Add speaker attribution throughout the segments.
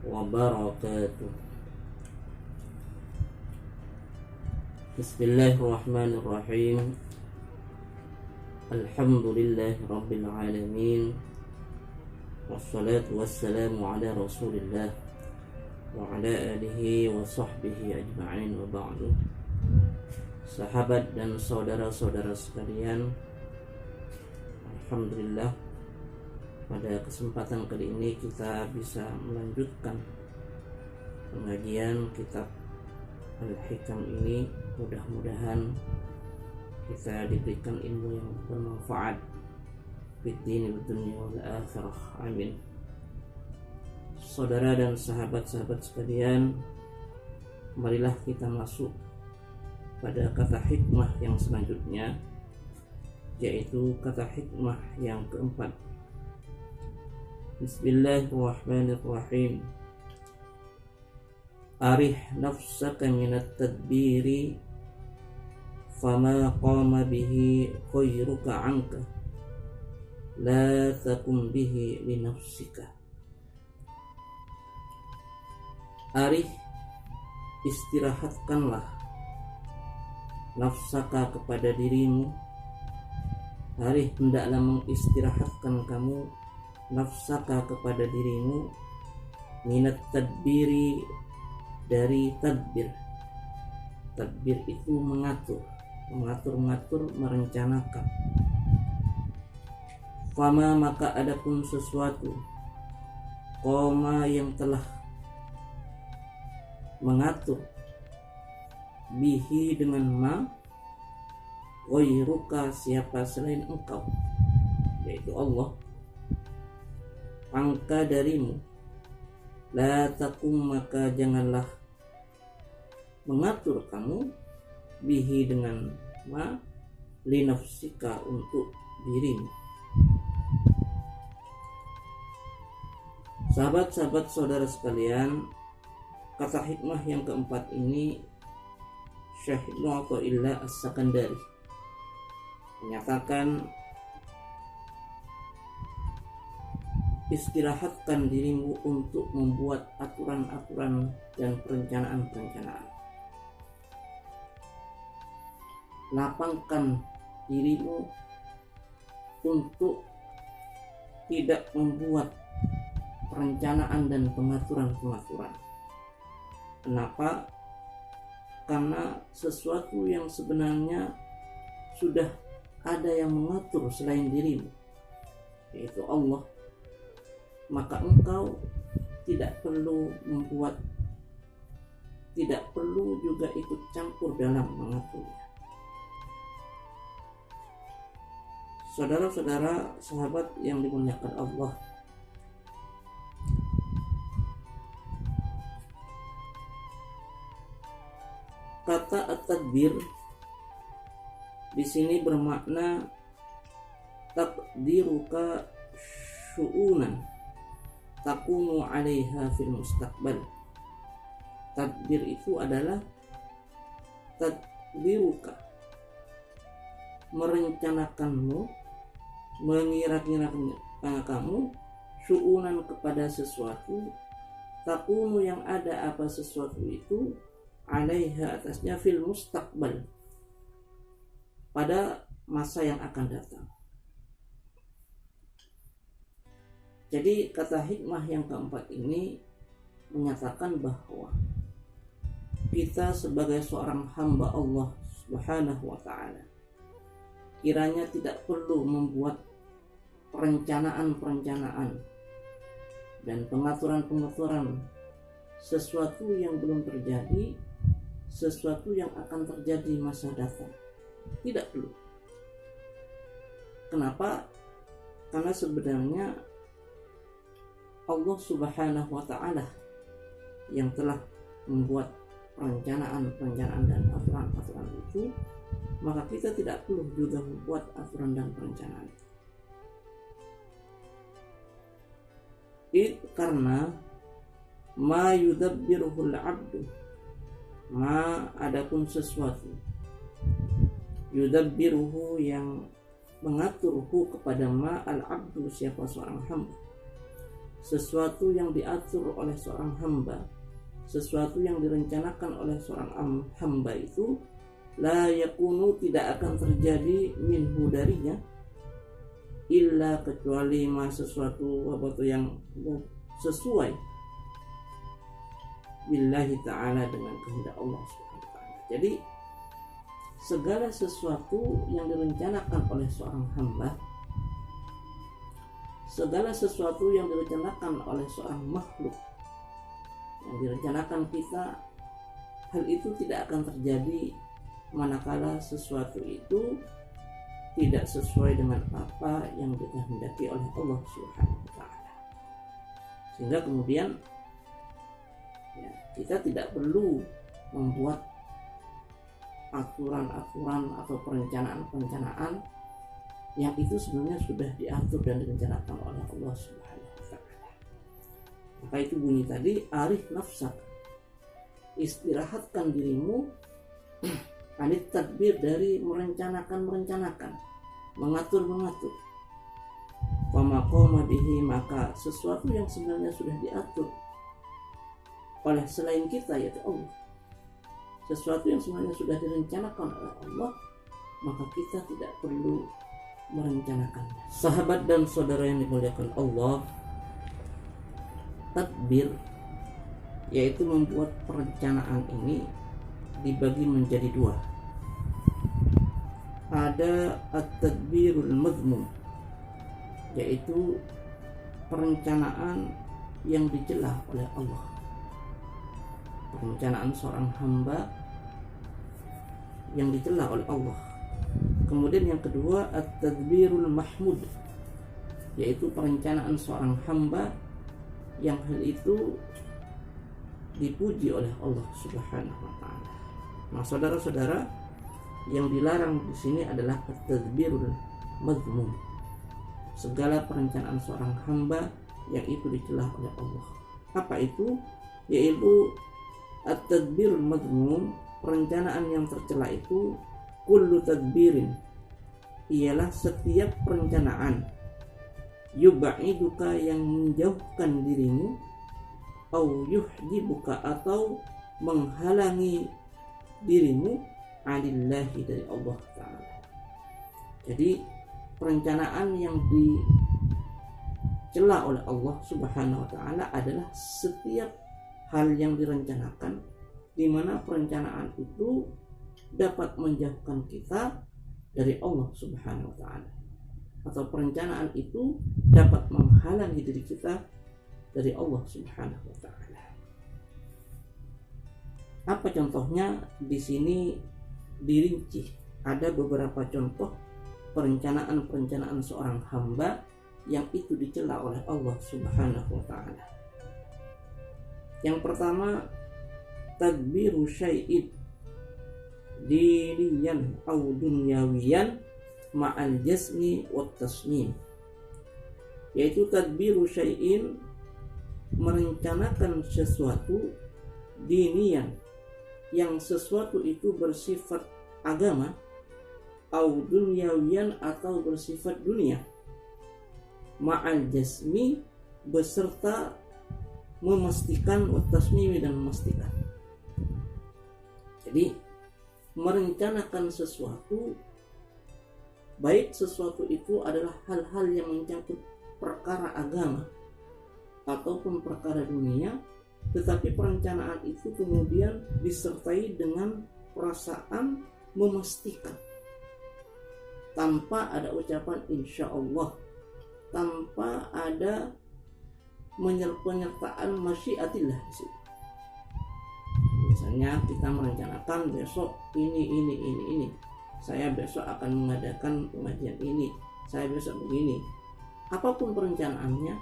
Speaker 1: wabarakatuh. Bismillahirrahmanirrahim. Alhamdulillahi rabbil alamin. Wassalatu wassalamu ala rasulillah wa ala alihi wa sahbihi ajma'in, wa ba'du. Sahabat dan saudara-saudara sekalian, alhamdulillah, pada kesempatan kali ini kita bisa melanjutkan pengajian kitab Al-Hikam ini. Mudah-mudahan kita diberikan ilmu yang bermanfaat fid dini wad dunya wal akhirah. Amin. Saudara dan sahabat-sahabat sekalian, marilah kita masuk pada kata hikmah yang selanjutnya, yaitu kata hikmah yang keempat. Bismillahirrahmanirrahim. Arih nafsaka minat tadbiri fama qama bihi khairuka anka la takum bihi li nafsika. Arih, istirahatkanlah nafsaka kepada dirimu. Arih, hendaklah mengistirahatkan kamu nafsaka kepada dirimu minat tadbiri, dari tadbir. Tadbir itu mengatur, merencanakan. Fama, maka adapun sesuatu, koma, yang telah mengatur, bihi, dengan ma, ghairuka, siapa selain engkau, yaitu Allah, angka darimu, la takum, maka janganlah mengatur kamu, bihi, dengan ma, li nafsika, untuk dirimu. Sahabat-sahabat saudara sekalian, kata hikmah yang keempat ini Syekh Ibnu Athaillah As-Sakandari menyatakan, istirahatkan dirimu untuk membuat aturan-aturan dan perencanaan-perencanaan. Lapangkan dirimu untuk tidak membuat perencanaan dan pengaturan-pengaturan. Kenapa? Karena sesuatu yang sebenarnya sudah ada yang mengatur selain dirimu, yaitu Allah. Maka engkau tidak perlu membuat, tidak perlu juga ikut campur dalam mengaturnya. Saudara-saudara, sahabat yang dimuliakan Allah, kata at-tadbir di sini bermakna takdiruka syu'unan takumu 'alaiha fil mustaqbal. Tadbir itu adalah tadbiruka, merencanakanmu, mengira-ngirakan kamu, syu'unan, kepada sesuatu, takumu, yang ada apa sesuatu itu, 'alaiha, atasnya, fil mustaqbal, pada masa yang akan datang. Jadi kata hikmah yang keempat ini menyatakan bahwa kita sebagai seorang hamba Allah Subhanahu wa ta'ala kiranya tidak perlu membuat perencanaan-perencanaan dan pengaturan-pengaturan sesuatu yang belum terjadi, sesuatu yang akan terjadi masa datang. Tidak perlu. Kenapa? Karena sebenarnya Allah Subhanahu wa ta'ala yang telah membuat perencanaan-perencanaan dan aturan-aturan itu, maka kita tidak perlu juga membuat aturan dan perencanaan. Itu karena ma yudabbiruhul abdu, ma, adapun sesuatu, yudabbiruhu, yang mengaturhu kepada ma, al abdu, siapa seorang hamba. sesuatu yang diatur oleh seorang hamba, sesuatu yang direncanakan oleh seorang hamba itu la yakunu, tidak akan terjadi minhu darinya, illa kecuali ma sesuatu yang sesuai billahi ta'ala, dengan kehendak Allah subhanahu wa ta'ala. Jadi segala sesuatu yang direncanakan oleh seorang hamba, segala sesuatu yang direncanakan oleh seorang makhluk, yang direncanakan kita, hal itu tidak akan terjadi manakala sesuatu itu tidak sesuai dengan apa yang dikehendaki oleh Allah Subhanahu wa taala. Sehingga kemudian kita tidak perlu membuat aturan-aturan atau perencanaan-perencanaan yang itu sebenarnya sudah diatur dan direncanakan oleh Allah Subhanahu wa taala. Maka itu bunyi tadi, arif nafsak, istirahatkan dirimu anit tadbir, dari merencanakan, mengatur. Wa maqama bihi, maka sesuatu yang sebenarnya sudah diatur oleh selain kita, yaitu Allah, sesuatu yang sebenarnya sudah direncanakan oleh Allah, maka kita tidak perlu merencanakannya. Sahabat dan saudara yang dimuliakan Allah, tadbir, yaitu membuat perencanaan ini, dibagi menjadi dua. Ada at-tadbirul mazmum, yaitu perencanaan yang dicela oleh Allah, perencanaan seorang hamba yang dicela oleh Allah. Kemudian yang kedua, at-tadbirul mahmud, yaitu perencanaan seorang hamba yang hal itu dipuji oleh Allah Subhanahu wa taala. Nah, saudara-saudara, yang dilarang di sini adalah at-tadbirul mazmum, segala perencanaan seorang hamba yang itu dicela oleh Allah. Apa itu? Yaitu at-tadbirul mazmum, perencanaan yang tercela itu, kullu tadbirin, ialah setiap perencanaan, yub'iduka, yang menjauhkan dirimu, au yuhjibuka, atau menghalangi dirimu, anillahi, dari Allah Ta'ala. Jadi perencanaan yang dicela oleh Allah Subhanahu wa Ta'ala adalah setiap hal yang direncanakan di mana perencanaan itu dapat menjauhkan kita dari Allah Subhanahu wa Ta'ala, atau perencanaan itu dapat menghalangi diri kita dari Allah Subhanahu wa Ta'ala. Apa contohnya? Di sini dirinci, ada beberapa contoh perencanaan seorang hamba yang itu dicela oleh Allah Subhanahu wa Ta'ala. Yang pertama, tadbiru syai'id diniyan au dunyawiyan ma'al jasmi wat tasmim, yaitu tadbiru syai'in, merencanakan sesuatu, diniyan, yang sesuatu itu bersifat agama, au dunyawiyan, atau bersifat dunia, ma'al jasmi, beserta memastikan, wat tasmimi, dan memastikan. Jadi merencanakan sesuatu, baik sesuatu itu adalah hal-hal yang mencangkut perkara agama ataupun perkara dunia, tetapi perencanaan itu kemudian disertai dengan perasaan memastikan, tanpa ada ucapan insya Allah, tanpa ada penyertaan masyiatillah di situ. Misalnya kita merencanakan besok ini, saya besok akan mengadakan pengajian ini, saya besok begini. Apapun perencanaannya,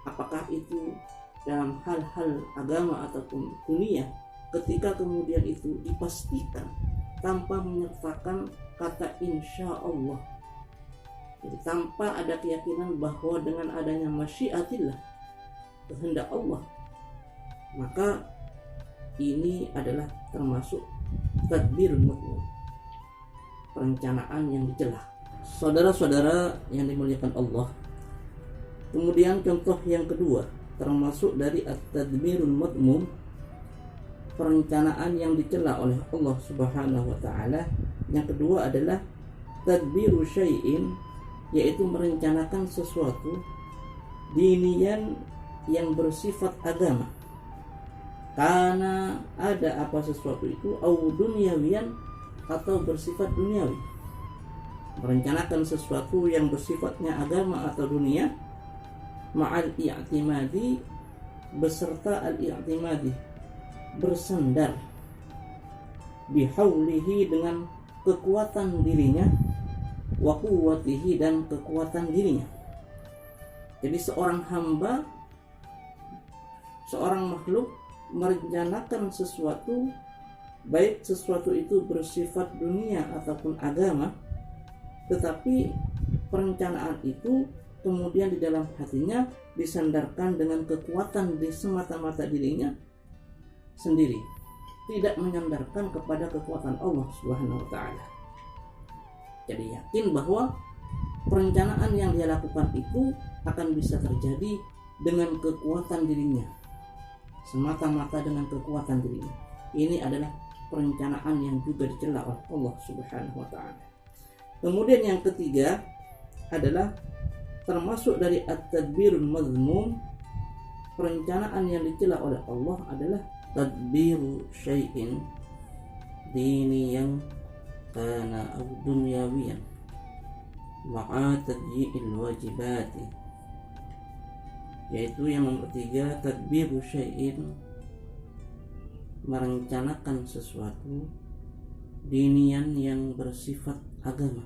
Speaker 1: apakah itu dalam hal-hal agama ataupun dunia, ketika kemudian itu dipastikan tanpa menyertakan kata insya Allah, jadi tanpa ada keyakinan bahwa dengan adanya masyiatillah, kehendak Allah, maka ini adalah termasuk tadbir mazmum, perencanaan yang dicela. Saudara-saudara yang dimuliakan Allah, Kemudian contoh yang kedua termasuk dari at-tadbirul madmum, perencanaan yang dicela oleh Allah Subhanahu wa taala. Yang kedua adalah tadbiru syai'in, yaitu merencanakan sesuatu dinian yang bersifat agama. Karena ada apa sesuatu itu au dunyawiyan, atau bersifat duniawi. Merencanakan sesuatu yang bersifatnya agama atau dunia, ma'al i'timadi, beserta al-i'timadi, bersandar, bihaulihi, dengan kekuatan dirinya, wa quwwatihi, dan kekuatan dirinya. Jadi seorang hamba, seorang makhluk merencanakan sesuatu, baik sesuatu itu bersifat dunia ataupun agama, tetapi perencanaan itu kemudian di dalam hatinya disandarkan dengan kekuatan di semata-mata dirinya sendiri, tidak menyandarkan kepada kekuatan Allah Subhanahu wa taala. Jadi yakin bahwa perencanaan yang dia lakukan itu akan bisa terjadi dengan kekuatan dirinya, semata-mata dengan kekuatan dirinya. Ini adalah perencanaan yang juga dicela oleh Allah Subhanahu wa taala. Kemudian yang ketiga adalah termasuk dari at-tadbirul mazmum, perencanaan yang dicela oleh Allah adalah tadbiru syai'in diniyan kana aw dunyawiyan ma'a tadyi'il wajibati, yaitu yang nomor tiga, tadbiru syai'in, merencanakan sesuatu dinian yang bersifat agama,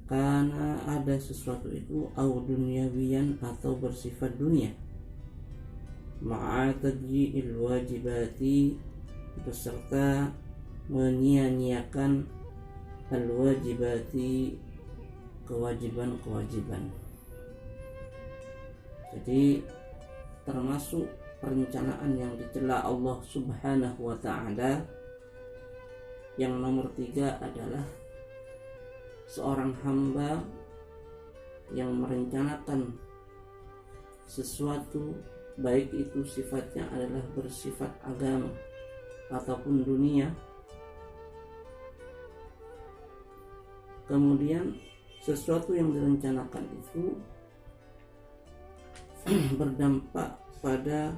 Speaker 1: karena ada sesuatu itu au dunyawiyan, atau bersifat dunia, ma'a tadyi'il wajibati, beserta menyia-nyiakan al-wajibati, kewajiban-kewajiban. Jadi termasuk perencanaan yang dicela Allah Subhanahu wa taala yang nomor tiga adalah seorang hamba yang merencanakan sesuatu, baik itu sifatnya adalah bersifat agama ataupun dunia, kemudian sesuatu yang direncanakan itu berdampak pada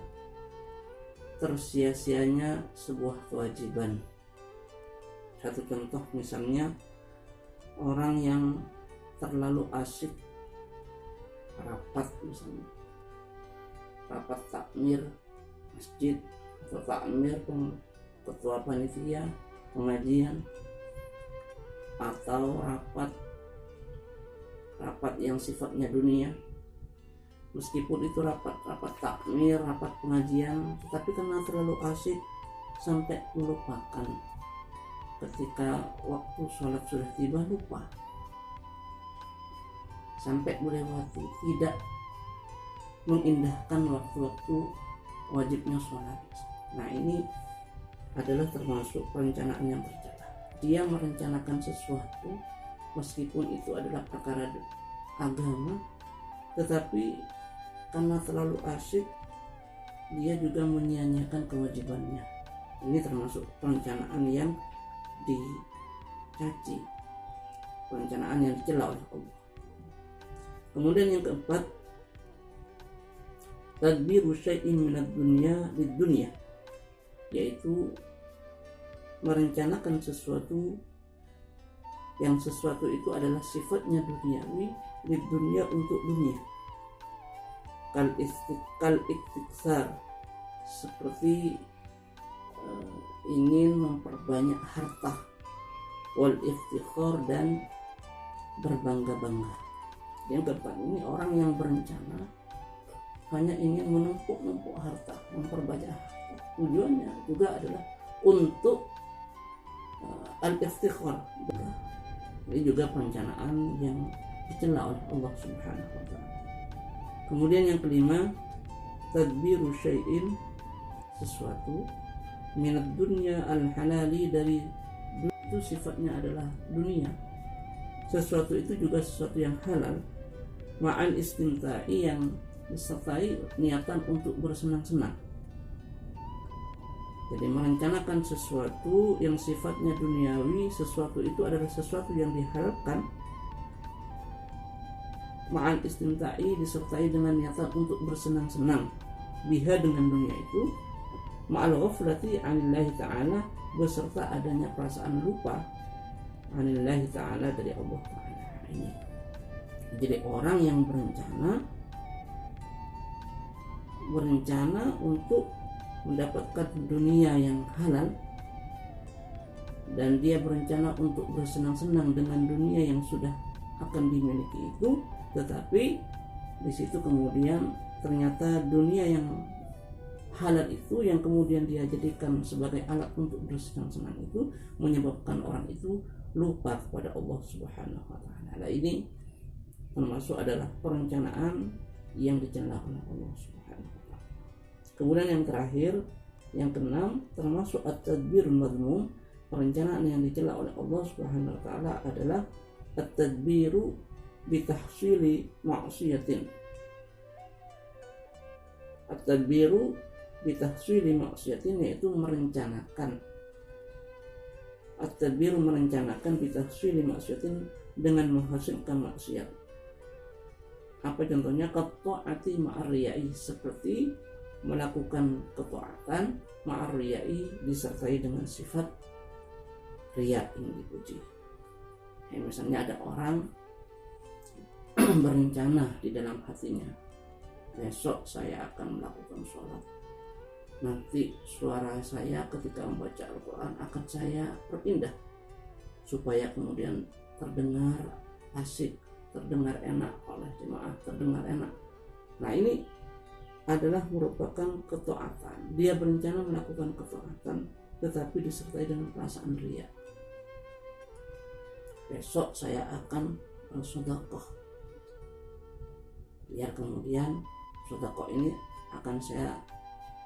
Speaker 1: tersia-sianya sebuah kewajiban. Satu contoh misalnya, orang yang terlalu asyik rapat, misalnya rapat takmir masjid atau takmir ketua panitia pengajian, atau rapat yang sifatnya dunia, meskipun itu rapat takmir, rapat pengajian, tetapi karena terlalu asyik sampai melupakan ketika waktu sholat sudah tiba, lupa, sampai melewati, tidak mengindahkan waktu-waktu wajibnya sholat. Nah, ini adalah termasuk perencanaan yang tercela. Dia merencanakan sesuatu meskipun itu adalah perkara agama, tetapi karena terlalu asyik dia juga menyia-nyiakan kewajibannya. Ini termasuk perencanaan yang dicaci, perencanaan yang dicela oleh Allah. Kemudian yang keempat, tadbiru syai'in minad dunya lid dunya, yaitu merencanakan sesuatu yang sesuatu itu adalah sifatnya duniawi, lid dunya, untuk dunia, kal iktisar, seperti ingin memperbanyak harta, wal iftikhar, dan berbangga-bangga. Yang keempat ini orang yang berencana hanya ingin menumpuk harta, memperbanyak harta. Tujuannya juga adalah untuk al-iftikhar. Ini juga perencanaan yang dicela oleh Allah Subhanahu wa taala. Kemudian yang kelima, tadbiru syai'in, sesuatu minad dunya al-halali, dari itu sifatnya adalah dunia, sesuatu itu juga sesuatu yang halal, ma'al istimta'i yang disertai niatan untuk bersenang-senang. Jadi merencanakan sesuatu yang sifatnya duniawi, sesuatu itu adalah sesuatu yang diharapkan, ma'al istimta'i disertai dengan niatan untuk bersenang-senang biha dengan dunia itu, ma'al ghaflati 'anillahi ta'ala beserta adanya perasaan lupa 'anillahi ta'ala dari Allah Ta'ala. Ini jadi orang yang berencana untuk mendapatkan dunia yang halal, dan dia berencana untuk bersenang-senang dengan dunia yang sudah akan dimiliki itu, tetapi di situ kemudian ternyata dunia yang halal itu yang kemudian dia jadikan sebagai alat untuk bersenang-senang itu menyebabkan orang itu lupa kepada Allah Subhanahu wa taala. Nah, ini termasuk adalah perencanaan yang dicela oleh Allah Subhanahu wa taala. Kemudian yang terakhir, yang keenam, termasuk at-tadbir madmum, perencanaan yang dicela oleh Allah Subhanahu wa taala adalah at-tadbiru bitahsili ma'siyatin. At-tadbiru bitahsili ma'siyatin yaitu merencanakan. At-tadbiru merencanakan bitahsili ma'siyatin dengan menghasilkan maksiat. Apa contohnya? Qata'ati ma'ariyai, seperti melakukan ketaatan ma'ariyai disertai dengan sifat riya, ingin dipuji. Misalnya ada orang berencana di dalam hatinya, besok saya akan melakukan sholat, nanti suara saya ketika membaca Al-Quran akan saya perpindah supaya kemudian terdengar asik, terdengar enak oleh jemaah, terdengar enak. Nah, ini adalah merupakan ketaatan. Dia berencana melakukan ketaatan tetapi disertai dengan perasaan riya. Besok saya akan bersedekah, biar kemudian sedekah ini akan saya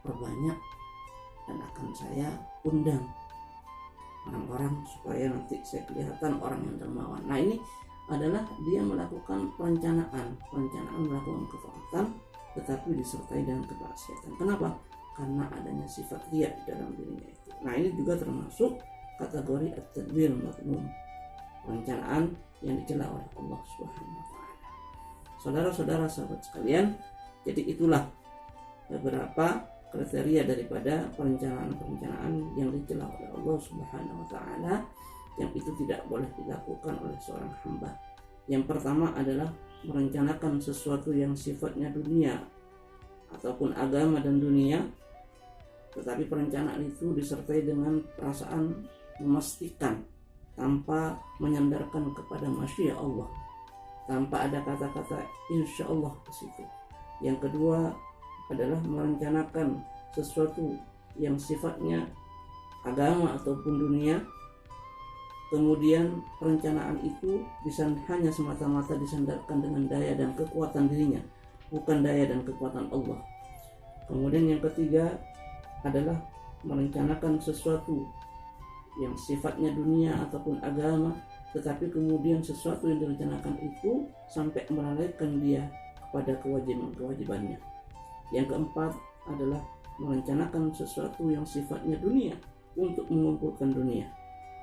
Speaker 1: perbanyak dan akan saya undang orang-orang supaya nanti saya kelihatan orang yang dermawan. Nah, ini adalah dia melakukan perencanaan melakukan ketaatan tetapi disertai dengan kemaksiatan. Kenapa? Karena adanya sifat riya di dalam dirinya itu. Nah, ini juga termasuk kategori at-tadbir madmum, perencanaan yang dicela oleh Allah Subhanahu wa taala. Saudara-saudara sahabat sekalian, jadi itulah beberapa kriteria daripada perencanaan yang dicela oleh Allah Subhanahu wa taala yang itu tidak boleh dilakukan oleh seorang hamba. Yang pertama adalah merencanakan sesuatu yang sifatnya dunia ataupun agama dan dunia, tetapi perencanaan itu disertai dengan perasaan memastikan tanpa menyandarkan kepada masyiah Allah, tanpa ada kata-kata insya Allah di situ. Yang kedua adalah merencanakan sesuatu yang sifatnya agama ataupun dunia, kemudian perencanaan itu bisa hanya semata-mata disandarkan dengan daya dan kekuatan dirinya, bukan daya dan kekuatan Allah. Kemudian yang ketiga adalah merencanakan sesuatu yang sifatnya dunia ataupun agama, tetapi kemudian sesuatu yang direncanakan itu sampai melalaikan dia kepada kewajiban-kewajibannya. Yang keempat adalah merencanakan sesuatu yang sifatnya dunia untuk mengumpulkan dunia,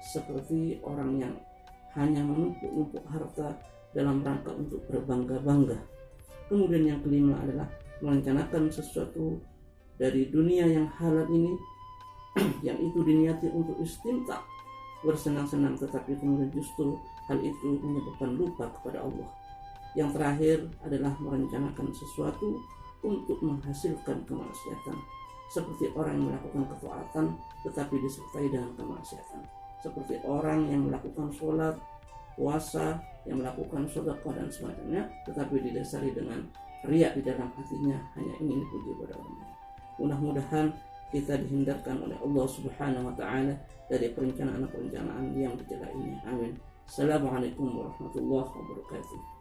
Speaker 1: seperti orang yang hanya menumpuk-numpuk harta dalam rangka untuk berbangga-bangga. Kemudian yang kelima adalah merencanakan sesuatu dari dunia yang halal ini yang itu diniati untuk istimta, bersenang-senang, tetapi kemudian justru hal itu menyebabkan lupa kepada Allah. Yang terakhir adalah merencanakan sesuatu untuk menghasilkan kemaksiatan, seperti orang yang melakukan ketaatan tetapi disertai dengan kemaksiatan, seperti orang yang melakukan sholat, puasa, yang melakukan sedekah dan semacamnya, tetapi didasari dengan riya di dalam hatinya, hanya ingin dipuji pada orang lain. Mudah-mudahan kita dihindarkan oleh Allah Subhanahu wa taala dari perencanaan-perencanaan yang dicela ini. Amin. Assalamualaikum warahmatullahi wabarakatuh.